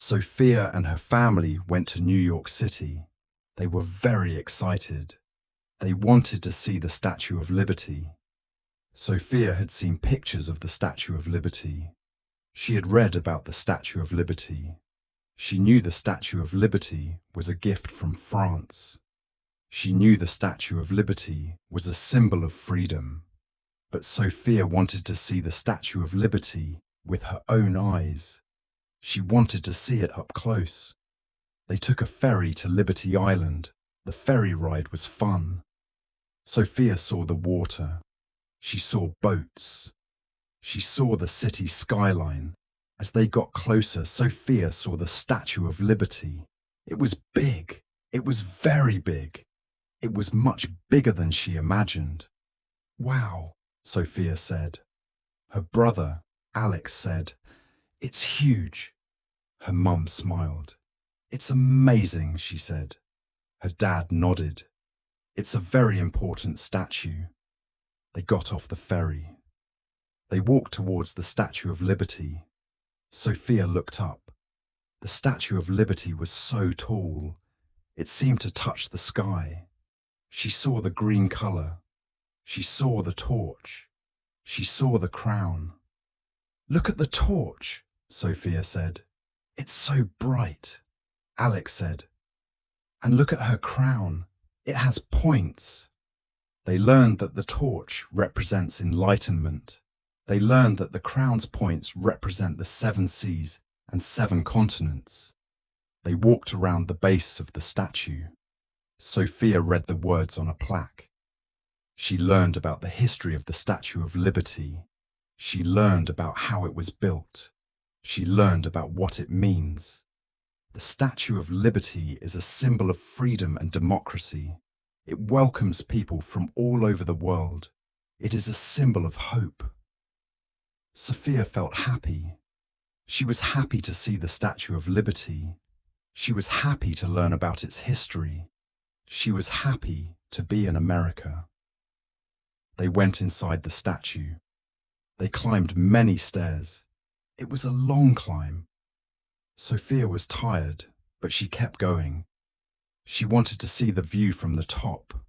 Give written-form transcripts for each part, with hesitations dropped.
Sophia and her family went to New York City. They were very excited. They wanted to see the Statue of Liberty. Sophia had seen pictures of the Statue of Liberty. She had read about the Statue of Liberty. She knew the Statue of Liberty was a gift from France. She knew the Statue of Liberty was a symbol of freedom. But Sophia wanted to see the Statue of Liberty with her own eyes. She wanted to see it up close. They took a ferry to Liberty Island. The ferry ride was fun. Sophia saw the water. She saw boats. She saw the city skyline. As they got closer, Sophia saw the Statue of Liberty. It was big. It was very big. It was much bigger than she imagined. "Wow," Sophia said. Her brother, Alex, said, "It's huge." Her mum smiled. "It's amazing," she said. Her dad nodded. "It's a very important statue." They got off the ferry. They walked towards the Statue of Liberty. Sophia looked up. The Statue of Liberty was so tall. It seemed to touch the sky. She saw the green color. She saw the torch. She saw the crown. "Look at the torch," Sophia said. "It's so bright." Alex said, "And look at her crown. It has points." They learned that the torch represents enlightenment. They learned that the crown's points represent the 7 seas and 7 continents. They walked around the base of the statue. Sophia read the words on a plaque. She learned about the history of the Statue of Liberty. She learned about how it was built. She learned about what it means. The Statue of Liberty is a symbol of freedom and democracy. It welcomes people from all over the world. It is a symbol of hope. Sophia felt happy. She was happy to see the Statue of Liberty. She was happy to learn about its history. She was happy to be in America. They went inside the statue. They climbed many stairs. It was a long climb. Sophia was tired, but she kept going. She wanted to see the view from the top.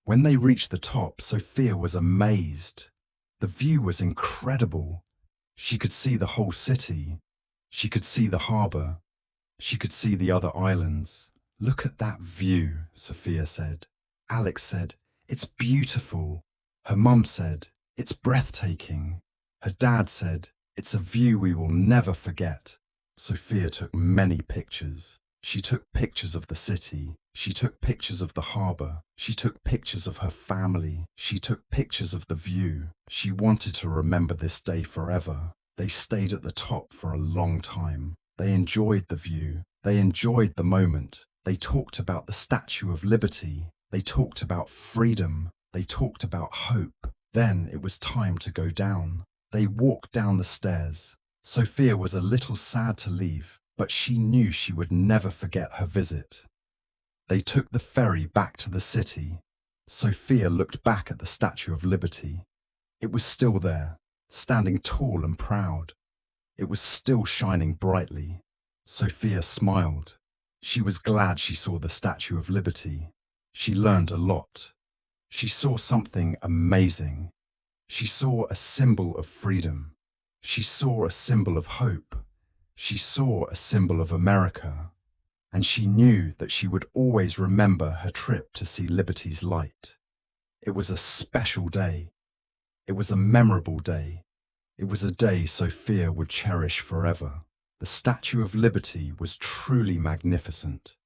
When they reached the top, Sophia was amazed. The view was incredible. She could see the whole city. She could see the harbor. She could see the other islands. "Look at that view," Sophia said. Alex said, "It's beautiful." Her mum said, "It's breathtaking." Her dad said, "It's a view we will never forget." Sophia took many pictures. She took pictures of the city. She took pictures of the harbor. She took pictures of her family. She took pictures of the view. She wanted to remember this day forever. They stayed at the top for a long time. They enjoyed the view. They enjoyed the moment. They talked about the Statue of Liberty. They talked about freedom. They talked about hope. Then it was time to go down. They walked down the stairs. Sophia was a little sad to leave, but she knew she would never forget her visit. They took the ferry back to the city. Sophia looked back at the Statue of Liberty. It was still there, standing tall and proud. It was still shining brightly. Sophia smiled. She was glad she saw the Statue of Liberty. She learned a lot. She saw something amazing. She saw a symbol of freedom. She saw a symbol of hope. She saw a symbol of America. And she knew that she would always remember her trip to see Liberty's light. It was a special day. It was a memorable day. It was a day Sophia would cherish forever. The Statue of Liberty was truly magnificent.